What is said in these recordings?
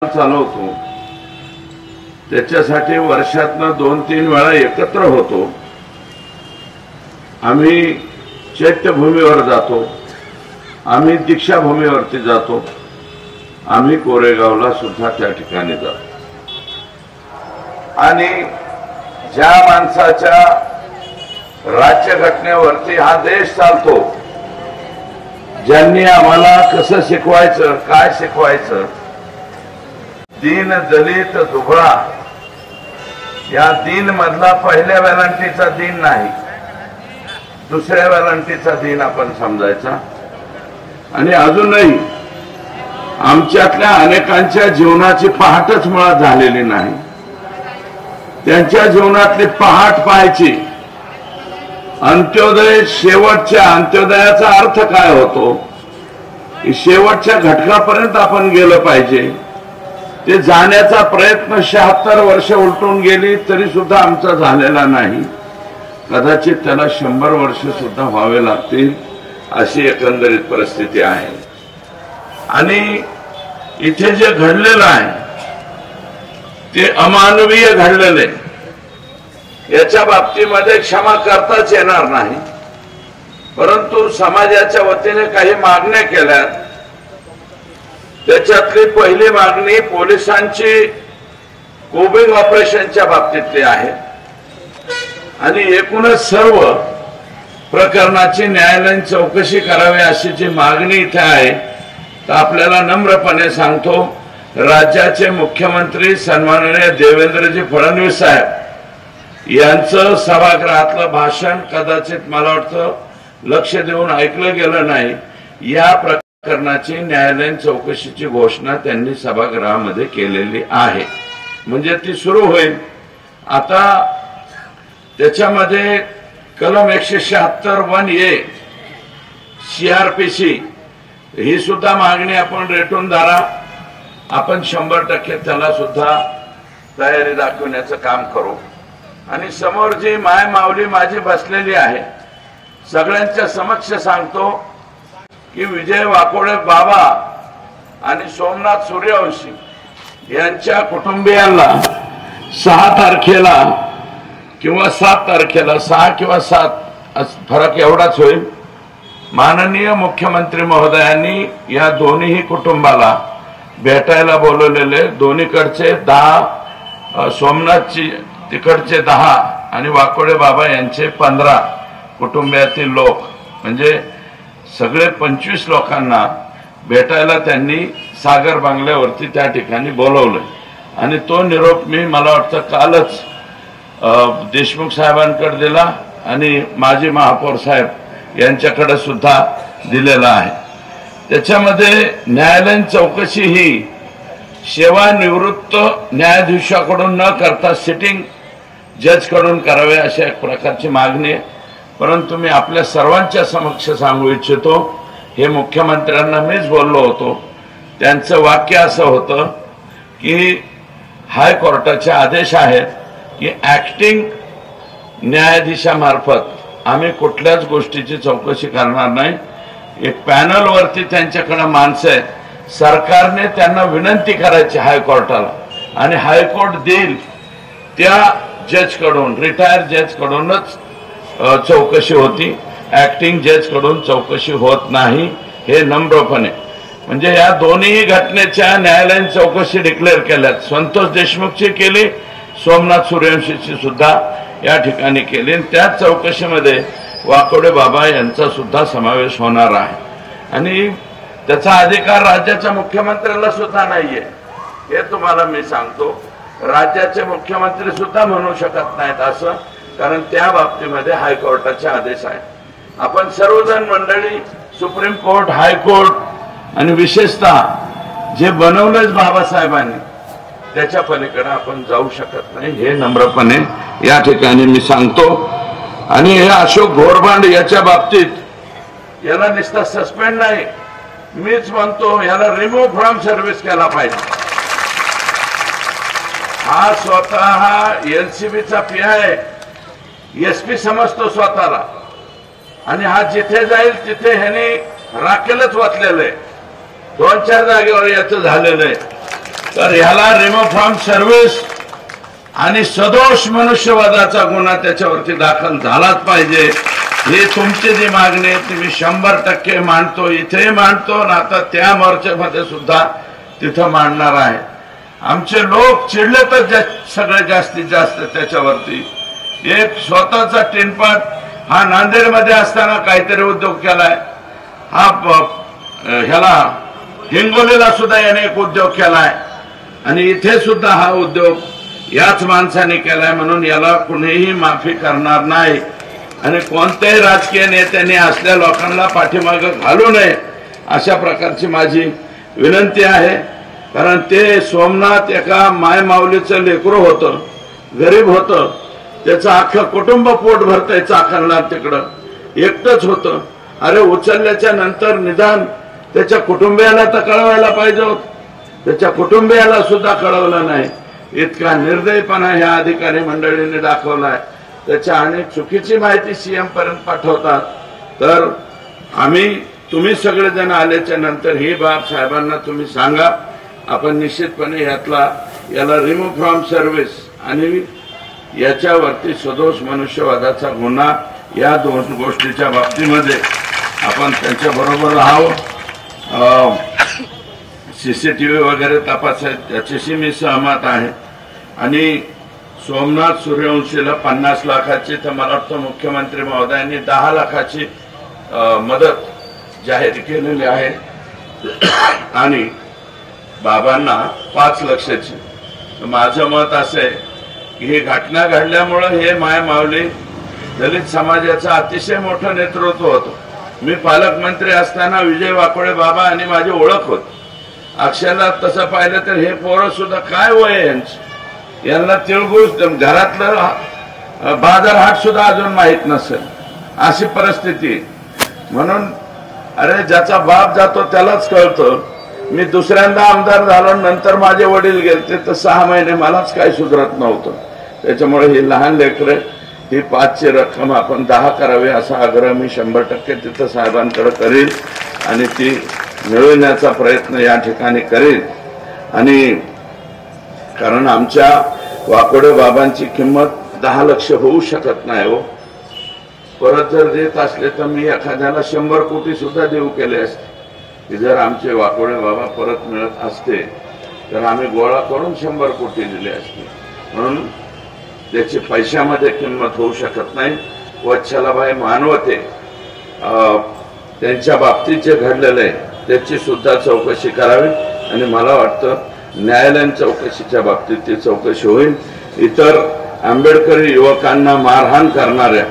चालवतो त्याच्यासाठी वर्षातनं 2-3 वेळा एकत्र होतो। आम्ही चैत्यभूमीवर जातो, आम्ही दीक्षाभूमीवरती जातो, आम्ही कोरेगावला सुद्धा त्या ठिकाणी जातो। आणि ज्या माणसाच्या राज्यघटनेवरती हा देश चालतो, ज्यांनी आम्हाला कसं शिकवायचं, काय शिकवायचं, दीन दलित दुबळा या दीन मधला पहिल्या वेलांटीचा दीन नाही, दुसऱ्या वेलांटीचा दीन आपण समजायचा। आणि अजूनही आमच्यातल्या अनेकांच्या जीवनाची पहाटच मुळात झालेली नाही। त्यांच्या जीवनातली पहाट पाहायची। अंत्योदय, शेवटच्या अंत्योदयाचा अर्थ काय होतो, शेवटच्या घटकापर्यंत आपण गेलं पाहिजे। ते जाण्याचा प्रयत्न 76 वर्ष उलटून गेली तरी सुद्धा आमचा झालेला नाही। कदाचित त्याला 100 वर्ष सुद्धा व्हावे लागतील अशी एकंदरीत परिस्थिती आहे। आणि इथे जे घडलेलं आहे ते अमानवीय घडलेले, याच्या बाबतीमध्ये क्षमा करताच येणार नाही। परंतु समाजाच्या वतीने काही मागण्या केल्या। त्याच्यातली पहिली मागणी पोलिसांची कोबिंग ऑपरेशनच्या बाबतीतली आहे। आणि एकूणच सर्व प्रकरणाची न्यायालयीन चौकशी करावी अशी जी मागणी इथे आहे, तर आपल्याला नम्रपणे सांगतो, राज्याचे मुख्यमंत्री सन्माननीय देवेंद्रजी फडणवीस साहेब यांचं सभागृहातलं भाषण कदाचित मला वाटतं लक्ष देऊन ऐकलं गेलं नाही। या प्रकरणाची न्यायालयीन चौकशीची घोषणा त्यांनी सभागृहामध्ये केलेली आहे, म्हणजे ती सुरू होईल। आता त्याच्यामध्ये कलम 176(1)(a) CRPC ही सुद्धा मागणी आपण रेटून धरा। आपण 100% त्याला सुद्धा तयारी दाखवण्याचं काम करू। आणि समोर जी माय माऊली माझी बसलेली आहे, सगळ्यांच्या समक्ष सांगतो की विजय वाकोडे बाबा आणि सोमनाथ सूर्यवंशी यांच्या कुटुंबियांना 6 तारखेला किंवा 7 तारखेला, 6 किंवा 7 फरक एवढाच होईल, माननीय मुख्यमंत्री महोदयांनी या दोन्ही कुटुंबाला भेटायला बोलवलेले। दोन्हीकडचे 10, सोमनाथची तिकडचे 10 आणि वाकोडे बाबा यांचे 15 कुटुंबातील लोक, म्हणजे सगळे 25 लोकांना भेटायला त्यांनी सागर बंगल्यावरती त्या ठिकाणी बोलवलं। आणि तो निरोप मी मला वाटतं कालच देशमुख साहेबांकडे दिला आणि माजी महापौर साहेब यांच्याकडे सुद्धा दिलेला आहे। त्याच्यामध्ये न्यायालयीन चौकशी ही सेवानिवृत्त न्यायाधीशाकडून न करता सिटिंग जज कडून करावे अशा एक प्रकारची मागणी आहे। परंतु मी आपल्या सर्वांच्या समक्ष सांगू इच्छितो, हे मुख्यमंत्र्यांना मीच बोललो होतो। त्यांचं वाक्य असं होतं की हायकोर्टाचे आदेश आहेत की ऍक्टिंग न्यायाधीशामार्फत आम्ही कुठल्याच गोष्टीची चौकशी करणार नाही। एक पॅनलवरती त्यांच्याकडे माणसं आहेत, सरकारने त्यांना विनंती करायची हायकोर्टाला आणि हायकोर्ट देईल त्या जज कडून, रिटायर जज कडूनच चौकशी होती, ऍक्टिंग जज कडून चौकशी होत नाही। हे नम्रपणे, म्हणजे या दोन्ही घटनेच्या न्यायालयीन चौकशी डिक्लेअर केल्यात। संतोष देशमुखची केली, सोमनाथ सूर्यवंशीची सुद्धा या ठिकाणी केली। त्याच चौकशीमध्ये वाकोडे बाबा यांचा सुद्धा समावेश होणार आहे। आणि त्याचा अधिकार राज्याच्या मुख्यमंत्र्याला सुद्धा नाहीये, हे तुम्हाला मी सांगतो। राज्याचे मुख्यमंत्री सुद्धा म्हणू शकत नाहीत असं, कारण त्या बाबतीमध्ये हायकोर्टाचे आदेश आहेत। आपण सर्वजण मंडळी सुप्रीम कोर्ट, हायकोर्ट आणि विशेषतः जे बनवलंच बाबासाहेबांनी, त्याच्या पलीकडे आपण जाऊ शकत नाही, हे नम्रपणे या ठिकाणी मी सांगतो। आणि हे अशोक घोरबांड याच्या बाबतीत याला नुसता सस्पेंड नाही, मीच म्हणतो याला रिमूव्ह फ्रॉम सर्व्हिस केला पाहिजे। हा स्वतः LCBचा PI SP समजतो स्वतःला, आणि हा जिथे जाईल तिथे ह्याने राखेलच वाचलेलं आहे। 2-4 जागेवर याचं झालेलं आहे। तर ह्याला रिमूव्ह फ्रॉम सर्व्हिस आणि सदोष मनुष्यवधाचा गुन्हा त्याच्यावरती दाखल झालाच पाहिजे। ही तुमची जी मागणी आहे ती मी 100% मांडतो, इथे मांडतो आणि आता त्या मोर्चामध्ये सुद्धा तिथं मांडणार आहे। आमचे लोक चिडले तर सगळे जास्तीत जास्त त्याच्यावरती। एक स्वतःचा टिनपाट हा नांदेडमध्ये असताना काहीतरी उद्योग केलाय, हा ह्याला हिंगोलीला सुद्धा याने एक उद्योग केलाय आणि इथे सुद्धा हा उद्योग याच माणसाने केलाय, म्हणून याला कुणीही माफी करणार नाही आणि कोणत्याही राजकीय नेत्यांनी असल्या लोकांना पाठीमागे घालू नये अशा प्रकारची माझी विनंती आहे। कारण ते सोमनाथ एका माय माऊलीचं लेकरू होतं, गरीब होतं, त्याचं अख्खं कुटुंब पोट भरतंय चाकणला, तिकडं एकटंच होतं। अरे उचलल्याच्या नंतर निदान त्याच्या कुटुंबियाला तर कळवायला पाहिजे होतं, त्याच्या कुटुंबियाला सुद्धा कळवलं नाही। इतका निर्दयपणा ह्या अधिकारी मंडळींनी दाखवलाय, त्याच्या अनेक चुकीची माहिती सीएम पर्यंत पाठवतात। तर तुम्ही सगळेजण आल्याच्या नंतर ही बाब साहेबांना तुम्ही सांगा, आपण निश्चितपणे याला रिमूव्ह फ्रॉम सर्व्हिस आणि याच्यावरती सदोष मनुष्यवधाचा गुन्हा या दोन गोष्टीच्या बाबतीमध्ये आपण त्यांच्या बरोबर राहावं। सीसीटीव्ही वगैरे तपासायचं याच्याशी मी सहमत आहे आणि सोमनाथ सूर्यवंशीला 50 लाखाची, तर मला वाटतं मुख्यमंत्री महोदयांनी 10 लाखाची मदत जाहीर केलेली आहे आणि बाबांना 5 लाखाची। माझं मत असं आहे की ही घटना घडल्यामुळे हे माय माऊली दलित समाजाचं अतिशय मोठं नेतृत्व होतं। मी पालकमंत्री असताना विजय वाकोडे बाबा आणि माझी ओळख होती। अक्षरशः तसं पाहिलं तर हे पोरं सुद्धा काय वय यांची, यांना तिळगुळ घरातलं बाजारहाट सुद्धा अजून माहित नसेल अशी परिस्थिती। म्हणून अरे ज्याचा बाप जातो त्यालाच कळतं। मी दुसऱ्यांदा आमदार झालो, नंतर माझे वडील गेले तर 6 महिने मलाच काही सुधरत नव्हतं। त्याच्यामुळे ही लहान लेकरे ही 5ची रक्कम आपण 10 करावी असा आग्रह मी 100% तिथं साहेबांकडे करील आणि ती मिळवण्याचा प्रयत्न या ठिकाणी करेल। आणि कारण आमच्या वाकोडे बाबांची किंमत 10 लाख होऊ शकत नाही हो। परत जर देत असले तर मी एखाद्याला 100 कोटी सुद्धा देऊ केले असते की जर आमचे वाकोडे बाबा परत मिळत असते तर आम्ही गोळा करून 100 कोटी दिले असते। म्हणून त्याची पैशामध्ये किंमत होऊ शकत नाही। वत्सलाबाई मानवते त्यांच्या बाबतीत जे घडलेलं आहे त्याची सुद्धा चौकशी करावी आणि मला वाटतं न्यायालयीन चौकशीच्या बाबतीत ती चौकशी होईल। इतर आंबेडकरी युवकांना मारहाण करणाऱ्या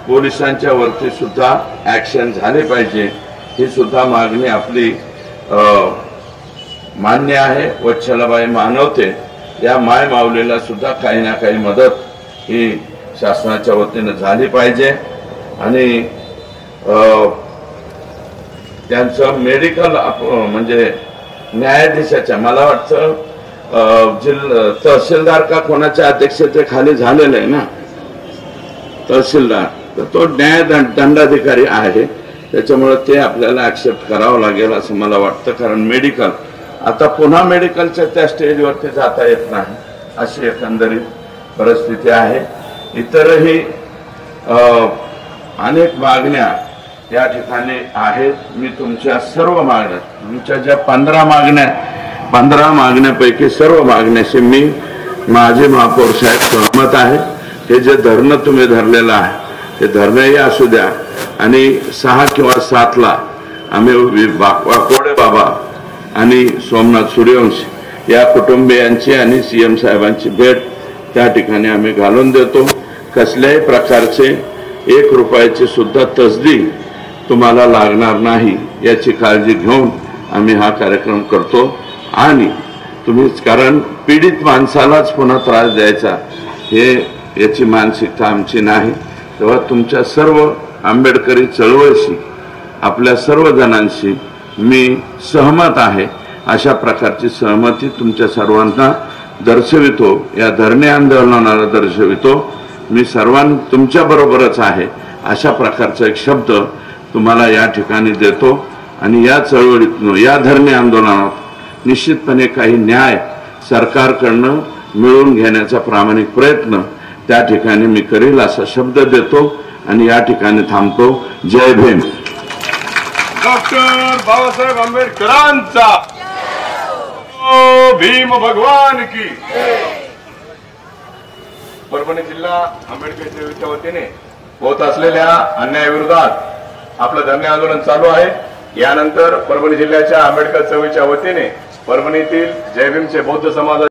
पोलिसांच्या वरती सुद्धा ऍक्शन झाले पाहिजे, ही सुद्धा मागणी आपली मान्य आहे। वत्सलाबाई मानवते या माय माऊलीला सुद्धा काही ना काही मदत ही शासनाच्या वतीने झाली पाहिजे आणि त्यांचं मेडिकल म्हणजे न्यायाधीशाच्या मला वाटतं तहसीलदार का कोणाच्या अध्यक्षतेखाली झालेलं आहे ना तहसीलदार, तर तो न्याय दंडाधिकारी आहे। त्याच्यामुळे ते आपल्याला ऍक्सेप्ट करावं लागेल असं मला वाटतं। कारण मेडिकल आता पुन्हा मेडिकलच्या त्या स्टेजवरती जाता येत नाही अशी एकंदरीत परिस्थिती आहे। इतरही अनेक मागण्या या ठिकाणी आहेत। मी तुमच्या सर्व मागण्या, तुमच्या ज्या 15 मागण्यापैकी सर्व मागण्याशी मी माझे महापौर साहेब सहमत आहे। हे जे धरणं तुम्ही धरलेलं आहे ते धरणंही असू द्या आणि 6 किंवा 7ला आम्ही वाकोडे बाबा आणि सोमनाथ सूर्यवंशी या कुटुंबियांची आणि सीएम साहेबांची भेट त्या ठिकाणी आम्ही घालून देतो। कसल्याही प्रकारचे 1 रुपयाची सुद्धा तसदी तुम्हाला लागणार नाही याची काळजी घेऊन आम्ही हा कार्यक्रम करतो आणि तुम्हीच, कारण पीडित माणसालाच पुन्हा त्रास द्यायचा हे याची मानसिकता आमची नाही। तेव्हा तुमच्या सर्व आंबेडकरी चळवळीशी आपल्या सर्व जणांशी मी सहमत आहे। अशा प्रकारची सहमती तुमच्या सर्वांना दर्शवितो, या धरणे आंदोलनाला दर्शवितो। मी तुमच्या बरोबरच आहे अशा प्रकारचा एक शब्द तुम्हाला या ठिकाणी देतो आणि या चळवळीतून या धरणे आंदोलनात निश्चितपणे काही न्याय सरकारकडनं मिळवून घेण्याचा प्रामाणिक प्रयत्न त्या ठिकाणी मी करेल असा शब्द देतो आणि या ठिकाणी थांबतो. जय भीम. डॉक्टर बाबासाहेब आंबेडकरांचा भीम भगवान की. परभणी जिल्हा आंबेडकर चळवळीच्या वतीने होत असलेल्या अन्यायाविरोधात आपलं धरणे आंदोलन चालू आहे. यानंतर परभणी जिल्ह्याच्या आंबेडकर चळवळीच्या वतीने परभणीतील जय भीमचे बौद्ध समाज